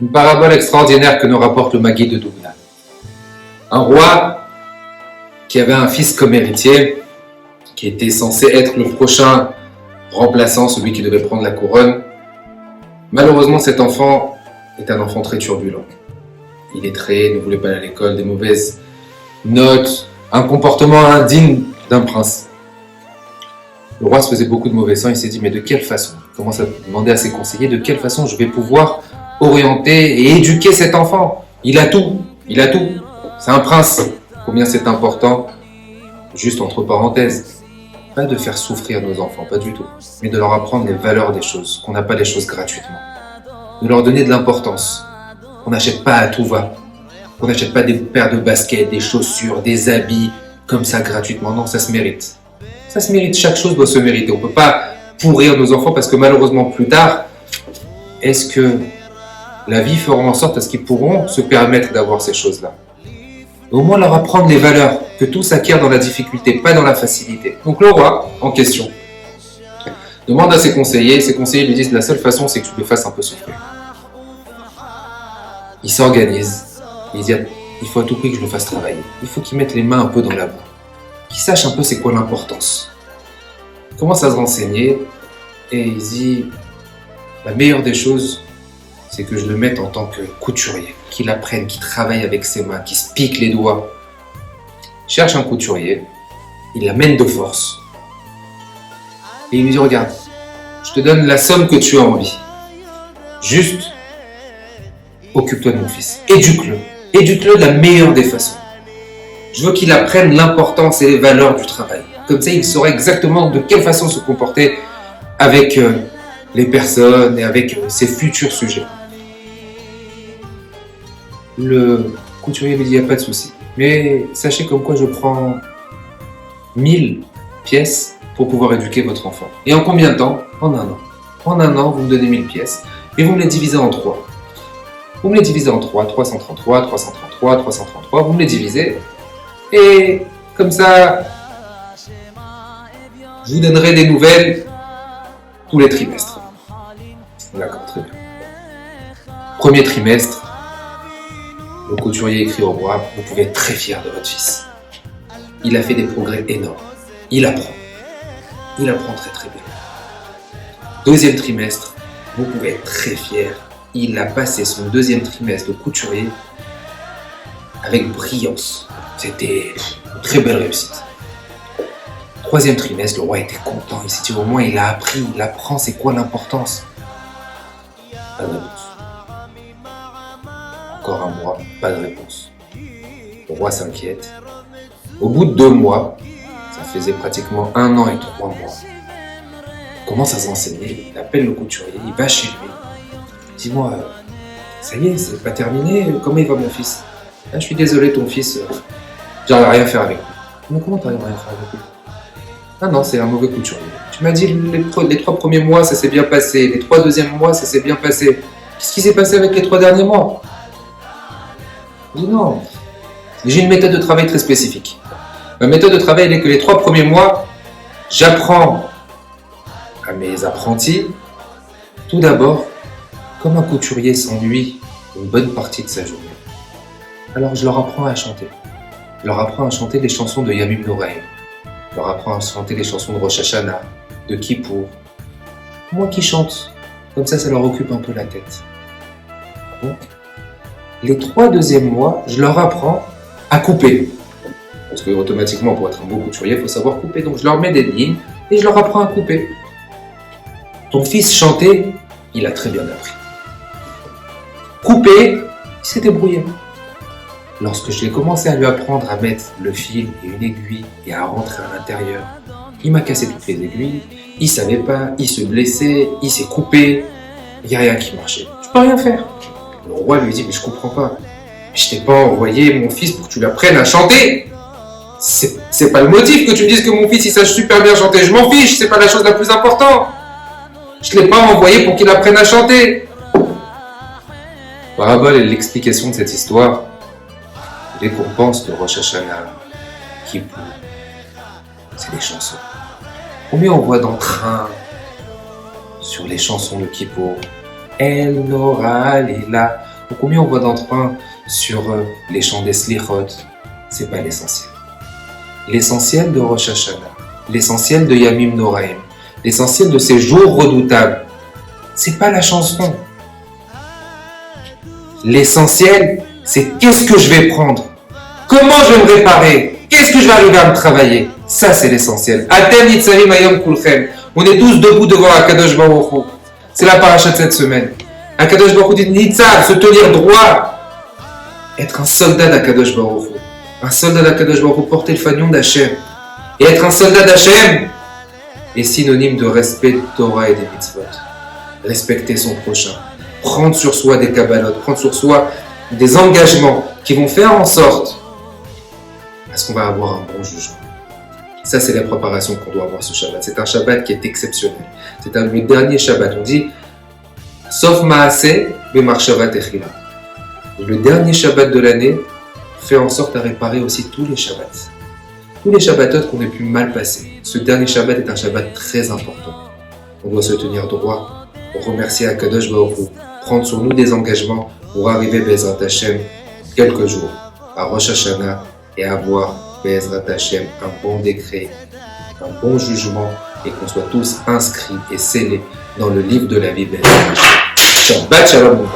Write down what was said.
Une parabole extraordinaire que nous rapporte le Maguide de Doumna. Un roi qui avait un fils comme héritier, qui était censé être le prochain remplaçant, celui qui devait prendre la couronne. Malheureusement, cet enfant est un enfant très turbulent. Illettré, ne voulait pas aller à l'école, des mauvaises notes, un comportement indigne d'un prince. Le roi se faisait beaucoup de mauvais sang, il s'est dit, mais de quelle façon? Il commence à demander à ses conseillers, de quelle façon je vais pouvoir orienter et éduquer cet enfant? Il a tout. C'est un prince. Combien c'est important, juste entre parenthèses, pas de faire souffrir nos enfants, pas du tout, mais de leur apprendre les valeurs des choses, qu'on n'a pas les choses gratuitement. De leur donner de l'importance. On n'achète pas à tout va. On n'achète pas des paires de baskets, des chaussures, des habits, comme ça gratuitement. Non, ça se mérite. Ça se mérite, chaque chose doit se mériter. On ne peut pas pourrir nos enfants parce que malheureusement plus tard, est-ce que la vie fera en sorte à ce qu'ils pourront se permettre d'avoir ces choses-là? Au moins leur apprendre les valeurs, que tout s'acquiert dans la difficulté, pas dans la facilité. Donc le roi, en question, demande à ses conseillers lui disent la seule façon c'est que tu le fasses un peu souffrir. Il s'organise, il dit il faut à tout prix que je le fasse travailler. Il faut qu'il mette les mains un peu dans la boue, qu'il sache un peu c'est quoi l'importance. Il commence à se renseigner et il dit la meilleure des choses, c'est que je le mette en tant que couturier, qu'il apprenne, qu'il travaille avec ses mains, qu'il se pique les doigts. Il cherche un couturier, il l'amène de force. Et il lui dit, regarde, je te donne la somme que tu as envie. Juste, occupe-toi de mon fils. Éduque-le. Éduque-le de la meilleure des façons. Je veux qu'il apprenne l'importance et les valeurs du travail. Comme ça, il saura exactement de quelle façon se comporter avec les personnes et avec ses futurs sujets. Le couturier lui dit, il n'y a pas de souci. Mais sachez comme quoi je prends 1000 pièces pour pouvoir éduquer votre enfant. Et en combien de temps? En 1 an. En 1 an, vous me donnez 1000 pièces et vous me les divisez en 3. Vous me les divisez en 3, 333, 333, 333, vous me les divisez. Et comme ça, je vous donnerai des nouvelles tous les trimestres. D'accord, très bien. Premier trimestre, le couturier écrit au roi, vous pouvez être très fier de votre fils. Il a fait des progrès énormes. Il apprend. Il apprend très très bien. Deuxième trimestre, vous pouvez être très fier. Il a passé son deuxième trimestre de couturier avec brillance. C'était une très belle réussite. Troisième trimestre, le roi était content. Il s'est dit au moins il a appris, il apprend c'est quoi l'importance. Pas de réponse. Encore un mois, pas de réponse. Le roi s'inquiète. Au bout de 2 mois, ça faisait pratiquement 1 an et 3 mois, il commence à se renseigner, il appelle le couturier, il va chez lui. Dis-moi, ça y est, c'est pas terminé, comment il va mon fils? Ah, je suis désolé, ton fils, j'arrive à rien faire avec lui. Mais comment t'arrives à rien faire avec lui? Ah non, c'est un mauvais couturier. Tu m'as dit les 3 premiers mois, ça s'est bien passé, les 3 deuxièmes mois, ça s'est bien passé. Qu'est-ce qui s'est passé avec les 3 derniers mois? Je dis non, j'ai une méthode de travail très spécifique. Ma méthode de travail, elle est que les 3 premiers mois, j'apprends à mes apprentis, tout d'abord, comme un couturier s'ennuie une bonne partie de sa journée. Alors je leur apprends à chanter. Je leur apprends à chanter des chansons de Yamim Noraïm. Je leur apprends à chanter des chansons de Rosh Hashanah, de Kippour. Moi qui chante, comme ça leur occupe un peu la tête. Donc, les 3 deuxièmes mois, je leur apprends à couper. Parce que automatiquement, pour être un beau couturier, il faut savoir couper. Donc je leur mets des lignes et je leur apprends à couper. Ton fils chantait, il a très bien appris. Couper, il s'est débrouillé. Lorsque j'ai commencé à lui apprendre à mettre le fil et une aiguille et à rentrer à l'intérieur, il m'a cassé toutes les aiguilles, il savait pas, il se blessait, il s'est coupé, il n'y a rien qui marchait. Je peux rien faire. Le roi lui dit, mais je comprends pas. Je t'ai pas envoyé mon fils pour que tu l'apprennes à chanter. C'est pas le motif que tu me dises que mon fils il sache super bien chanter. Je m'en fiche, c'est pas la chose la plus importante. Je l'ai pas envoyé pour qu'il apprenne à chanter. Parabole est l'explication de cette histoire. Les récompenses de Rosh Hashanah, Kippour, c'est des chansons. Combien on voit d'entrain sur les chansons de Kippour? El Nora Lila, Ou combien on voit d'emprunts sur les champs des slichot? C'est pas l'essentiel. L'essentiel de Rosh Hashanah, l'essentiel de Yamim Noraim, l'essentiel de ces jours redoutables, c'est pas la chanson. L'essentiel, c'est qu'est-ce que je vais prendre? Comment je vais me réparer? Qu'est-ce que je vais arriver à me travailler? Ça, c'est l'essentiel. Atem Nitzavim Hayom Kulchem. On est tous debout devant Akadosh Baruch Hu. C'est la paracha de cette semaine. Akadosh Baruch Hu dit Nitzav, se tenir droit. Être un soldat d'Akadosh Baruch Hu. Un soldat d'Akadosh Baruch Hu, porter le fanion d'Hachem. Et être un soldat d'Hachem est synonyme de respect de Torah et des mitzvot. Respecter son prochain. Prendre sur soi des kabbalotes, prendre sur soi des engagements qui vont faire en sorte à ce qu'on va avoir un bon jugement. Ça, c'est la préparation qu'on doit avoir ce Shabbat. C'est un Shabbat qui est exceptionnel. C'est le dernier Shabbat. On dit sauf Maaseh, Bemarshava Techila. Le dernier Shabbat de l'année fait en sorte à réparer aussi tous les Shabbats. Tous les Shabbatot qu'on ait pu mal passer. Ce dernier Shabbat est un Shabbat très important. On doit se tenir droit, remercier Akadosh Baruch Hu, prendre sur nous des engagements pour arriver Be'ezrat Hashem quelques jours à Rosh Hashanah et avoir Be'ezrat Hashem un bon décret, un bon jugement et qu'on soit tous inscrits et scellés dans le livre de la vie Be'ezrat Hashem. Shabbat Shalom.